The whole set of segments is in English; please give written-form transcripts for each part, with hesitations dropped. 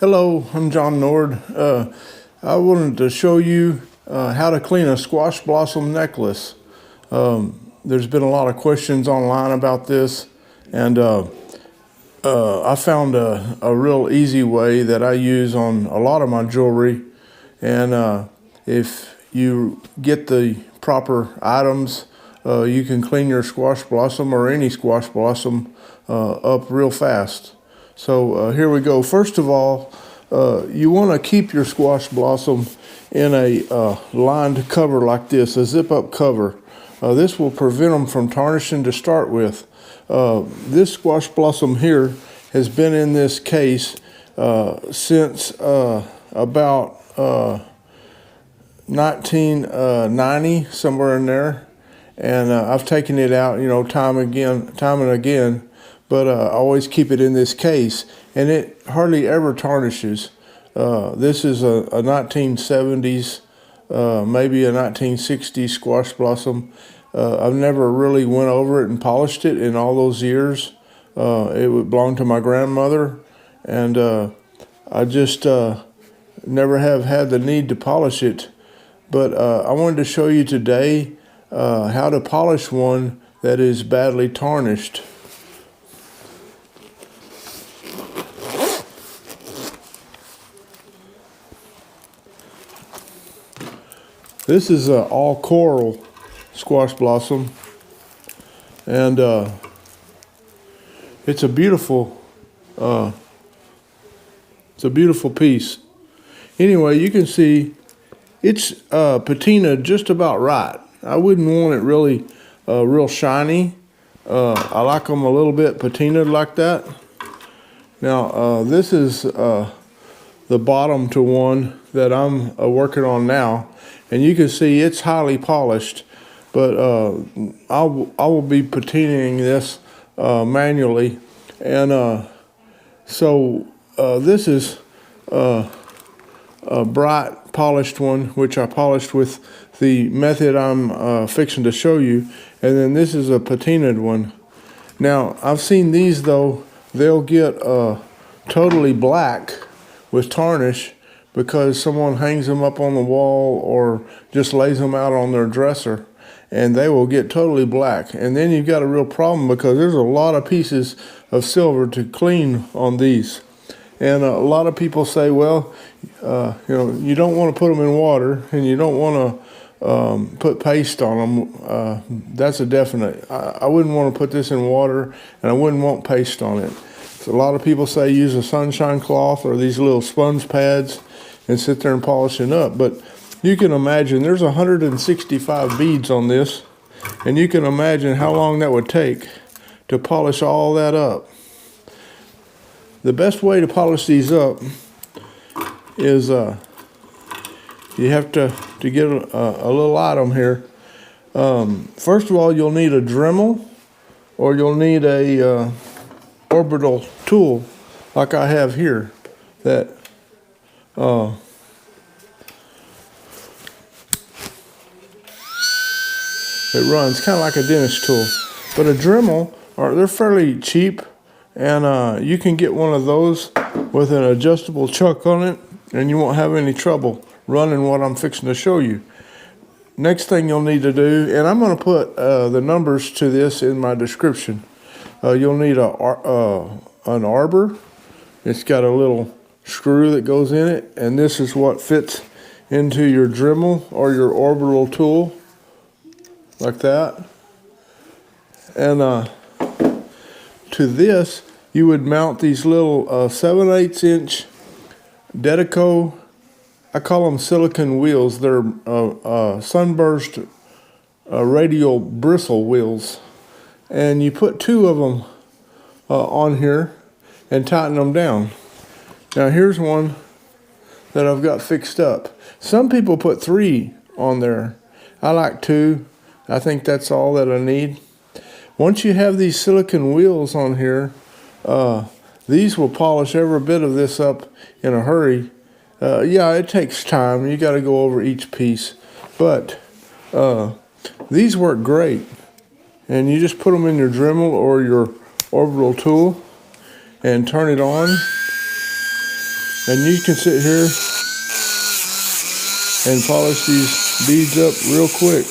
Hello, I'm John Nord. I wanted to show you how to clean a squash blossom necklace. There's been a lot of questions online about this, and I found a real easy way that I use on a lot of my jewelry. And if you get the proper items, you can clean your squash blossom or any squash blossom up real fast. So here we go. First of all, you want to keep your squash blossom in a lined cover like this, a zip-up cover. This will prevent them from tarnishing to start with. This squash blossom here has been in this case since about 1990, somewhere in there. And I've taken it out, time and again. But I always keep it in this case, and it hardly ever tarnishes. This is a 1970s, maybe a 1960s squash blossom. I've never really went over it and polished it in all those years. It belonged to my grandmother, and I just never have had the need to polish it. But I wanted to show you today how to polish one that is badly tarnished. This is an all coral squash blossom, and it's a beautiful piece. Anyway, you can see it's patinaed just about right. I wouldn't want it really real shiny. I like them a little bit patinaed like that. Now this is the bottom to one that I'm working on now. And you can see it's highly polished, but I will be patinaing this manually. And so this is a bright polished one, which I polished with the method I'm fixing to show you. And then this is a patinaed one. Now, I've seen these, though, they'll get totally black with tarnish, because someone hangs them up on the wall or just lays them out on their dresser, and they will get totally black. And then you've got a real problem, because there's a lot of pieces of silver to clean on these. And a lot of people say, well, you don't want to put them in water, and you don't want to put paste on them. That's a definite. I wouldn't want to put this in water, and I wouldn't want paste on it. So a lot of people say use a sunshine cloth or these little sponge pads and sit there and polish it up. But you can imagine there's 165 beads on this, and you can imagine how long that would take to polish all that up. The best way to polish these up is you have to get a little item here. First of all, you'll need a Dremel, or you'll need a orbital tool like I have here that it runs kind of like a dentist tool. But a Dremel, they're fairly cheap, and you can get one of those with an adjustable chuck on it, and you won't have any trouble running what I'm fixing to show you. Next thing you'll need to do, and I'm going to put the numbers to this in my description. You'll need an arbor. It's got a little screw that goes in it, and this is what fits into your Dremel or your orbital tool, like that. And to this, you would mount these little 7/8 inch Dedeco, I call them silicone wheels. They're Sunburst Radial Bristle wheels. And you put 2 of them on here and tighten them down. Now here's one that I've got fixed up. Some people put 3 on there. I like 2. I think that's all that I need. Once you have these silicone wheels on here, these will polish every bit of this up in a hurry. Yeah, it takes time. You got to go over each piece. But these work great. And you just put them in your Dremel or your orbital tool and turn it on. And you can sit here and polish these beads up real quick.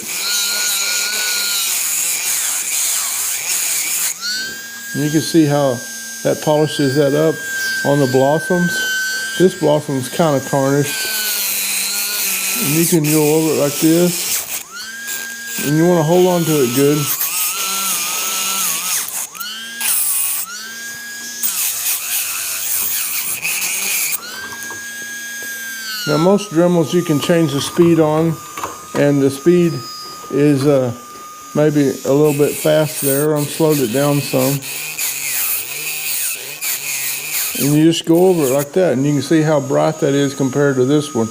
And you can see how that polishes that up on the blossoms. This blossom's kind of tarnished. And you can go over it like this. And you want to hold on to it good. Now most Dremels you can change the speed on, and the speed is maybe a little bit fast there. I'm slowed it down some. And you just go over it like that, and you can see how bright that is compared to this one.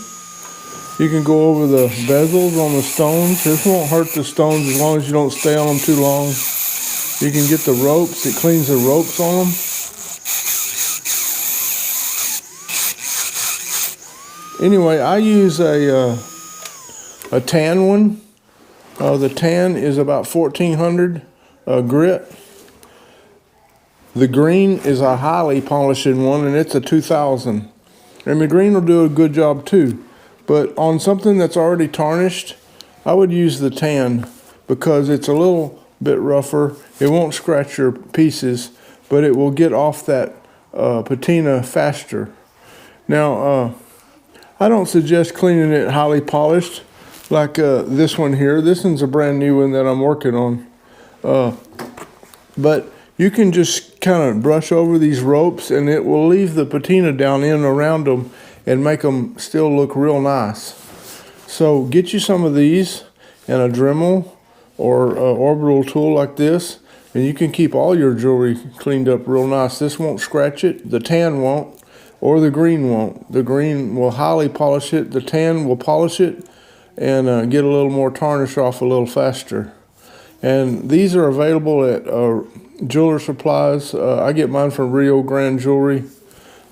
You can go over the bezels on the stones. This won't hurt the stones as long as you don't stay on them too long. You can get the ropes. It cleans the ropes on them. Anyway, I use a tan one. The tan is about 1400 grit. The green is a highly polished one, and it's a 2000. And the green will do a good job too. But on something that's already tarnished, I would use the tan because it's a little bit rougher. It won't scratch your pieces, but it will get off that patina faster. Now, I don't suggest cleaning it highly polished like this one here. This one's a brand new one that I'm working on. But you can just kind of brush over these ropes, and it will leave the patina down in around them and make them still look real nice. So get you some of these and a Dremel or an orbital tool like this, and you can keep all your jewelry cleaned up real nice. This won't scratch it, the tan won't, or the green won't. The green will highly polish it, the tan will polish it, and get a little more tarnish off a little faster. And these are available at jeweler supplies. I get mine from Rio Grande Jewelry.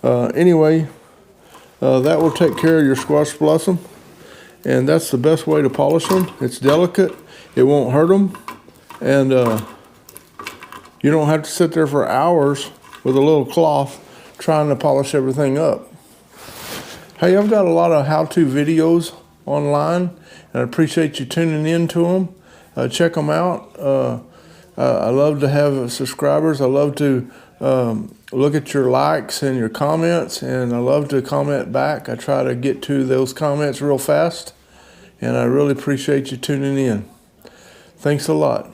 Anyway, that will take care of your squash blossom, and that's the best way to polish them. It's delicate, it won't hurt them, and you don't have to sit there for hours with a little cloth trying to polish everything up. Hey, I've got a lot of how-to videos online, and I appreciate you tuning in to them. Check them out. I love to have subscribers. I love to look at your likes and your comments, and I love to comment back. I try to get to those comments real fast, and I really appreciate you tuning in. Thanks a lot.